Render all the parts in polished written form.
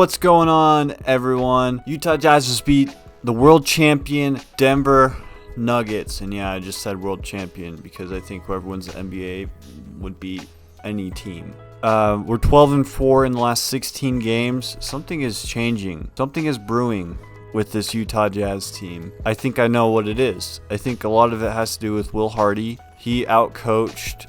what's going on, everyone? Utah Jazz just beat the world champion Denver Nuggets. And yeah, I just said world champion because I think whoever wins the NBA would beat any team. We're 12-4 in the last 16 games. Something is changing. Something is brewing with this Utah Jazz team. I think I know what it is. I think a lot of it has to do with Will Hardy. He outcoached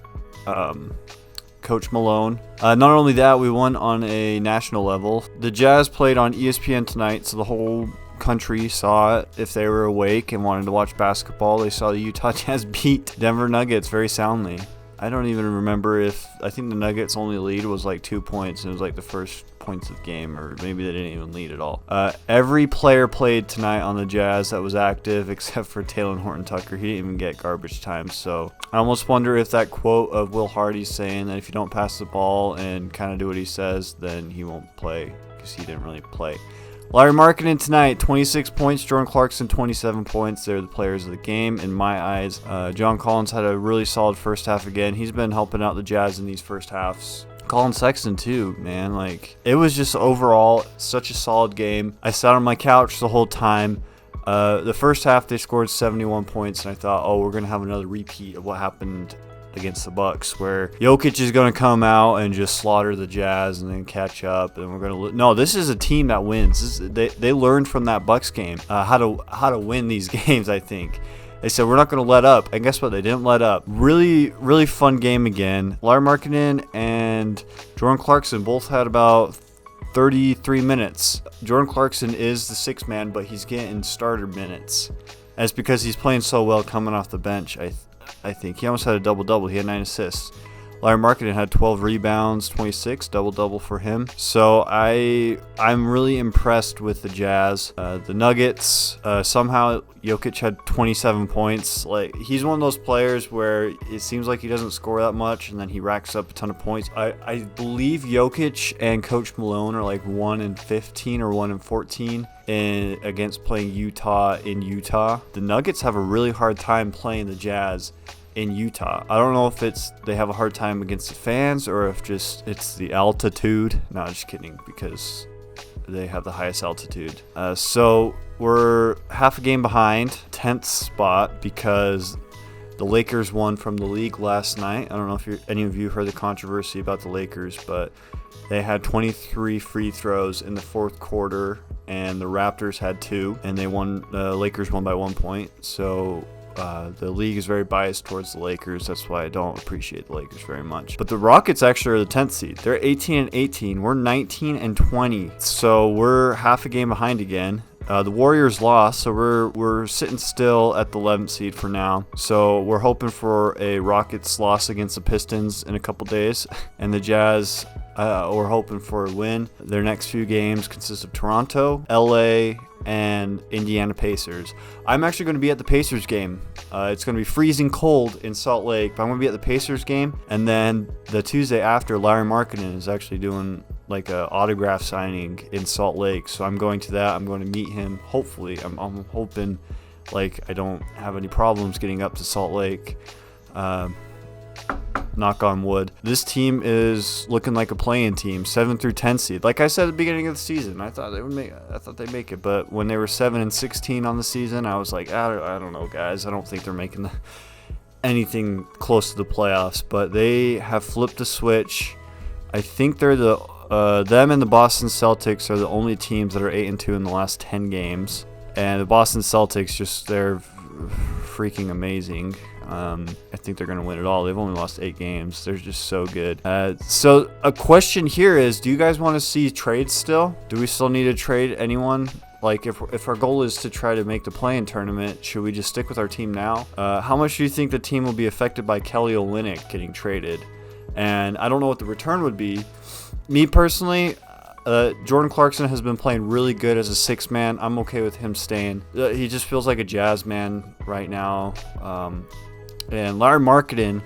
Coach Malone. Not only that, we won on a national level. The Jazz played on ESPN tonight, so the whole country saw it. If they were awake and wanted to watch basketball, they saw the Utah Jazz beat Denver Nuggets very soundly. I don't even remember I think the Nuggets' only lead was like 2 points, and it was like the first points of the game, or maybe they didn't even lead at all. Every player played tonight on the Jazz that was active except for Taylor Horton-Tucker. He didn't even get garbage time, so I almost wonder if that quote of Will Hardy saying that if you don't pass the ball and kind of do what he says, then he won't play, because he didn't really play. Lauri Markkanen tonight, 26 points. Jordan Clarkson, 27 points. They're the players of the game in my eyes. John Collins had a really solid first half again. He's been helping out the Jazz in these first halves. Colin Sexton too, man. Like, it was just overall such a solid game. I sat on my couch the whole time. The first half they scored 71 points, and I thought, oh, we're gonna have another repeat of what happened against the Bucks, where Jokic is going to come out and just slaughter the Jazz and then catch up, and we're going to no, this is a team that wins. They learned from that Bucks game how to win these games. I think they said we're not going to let up, and guess what? They didn't let up. Really fun game again. Lauri Markkanen and Jordan Clarkson both had about 33 minutes. Jordan Clarkson is the sixth man, but he's getting starter minutes. That's because he's playing so well coming off the bench. I think he almost had a double-double. He had 9 assists. Lauri Markkanen had 12 rebounds, 26, double-double for him. So I'm really impressed with the Jazz. The Nuggets, somehow Jokic had 27 points. Like, he's one of those players where it seems like he doesn't score that much, and then he racks up a ton of points. I believe Jokic and Coach Malone are like 1-15 or 1-14 against playing Utah in Utah. The Nuggets have a really hard time playing the Jazz in Utah. I don't know if they have a hard time against the fans or if it's the altitude. No, just kidding, because they have the highest altitude. So we're half a game behind, 10th spot, because the Lakers won from the league last night. I don't know if any of you heard the controversy about the Lakers, but they had 23 free throws in the fourth quarter, and the Raptors had 2, and the Lakers won by 1 point. So the league is very biased towards the Lakers. That's why I don't appreciate the Lakers very much. But the Rockets actually are the 10th seed. They're 18-18. We're 19-20. So we're half a game behind again. The Warriors lost, so we're sitting still at the 11th seed for now. So we're hoping for a Rockets loss against the Pistons in a couple days. And the Jazz, we're hoping for a win. Their next few games consist of Toronto, LA, and Indiana Pacers. I'm actually going to be at the Pacers game. It's going to be freezing cold in Salt Lake, but I'm going to be at the Pacers game. And then the Tuesday after, Lauri Markkanen is actually doing like a autograph signing in Salt Lake. So I'm going to that. I'm going to meet him. Hopefully, I'm hoping like I don't have any problems getting up to Salt Lake. Knock on wood. This team is looking like a play-in team, 7 through 10 seed. Like I said at the beginning of the season, I thought they'd make it. But when they were 7-16 on the season, I was like, I don't know, guys. I don't think they're making anything close to the playoffs. But they have flipped the switch. I think they're them and the Boston Celtics are the only teams that are 8-2 in the last 10 games. And the Boston Celtics they're freaking amazing. I think they're going to win it all. They've only lost 8 games. They're just so good. So a question here is, do you guys want to see trades still? Do we still need to trade anyone? Like, if our goal is to try to make the play-in tournament, should we just stick with our team now? How much do you think the team will be affected by Kelly Olynyk getting traded? And I don't know what the return would be. Me personally, Jordan Clarkson has been playing really good as a 6-man. I'm okay with him staying. He just feels like a Jazz man right now. And Lauri Markkanen,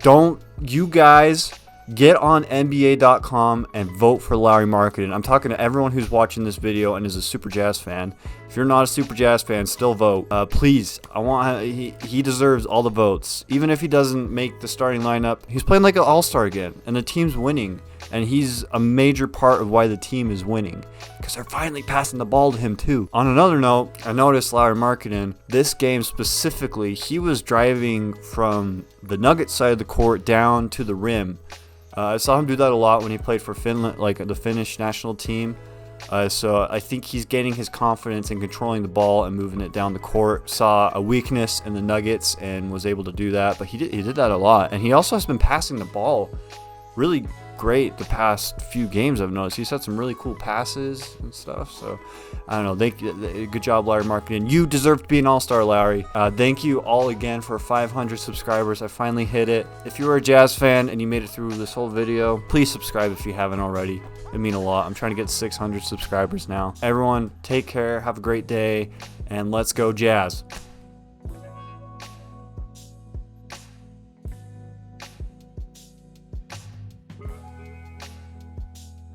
don't you guys get on NBA.com and vote for Lauri Markkanen. I'm talking to everyone who's watching this video and is a Super Jazz fan. If you're not a Super Jazz fan, still vote. Please, he deserves all the votes. Even if he doesn't make the starting lineup, he's playing like an all-star again, and the team's winning. And he's a major part of why the team is winning, because they're finally passing the ball to him too. On another note, I noticed Lauri Markkanen, this game specifically, he was driving from the Nuggets side of the court down to the rim. I saw him do that a lot when he played for Finland, like the Finnish national team. So I think he's gaining his confidence in controlling the ball and moving it down the court. Saw a weakness in the Nuggets and was able to do that, but he did that a lot. And he also has been passing the ball really great the past few games. I've noticed he's had some really cool passes and stuff. So I don't know, good job, Lauri Markkanen. You deserve to be an all-star, Lauri. Thank you all again for 500 subscribers. I finally hit it. If you were a Jazz fan and you made it through this whole video, please subscribe if you haven't already. It means a lot. I'm trying to get 600 subscribers now. Everyone, take care, have a great day, and let's go Jazz.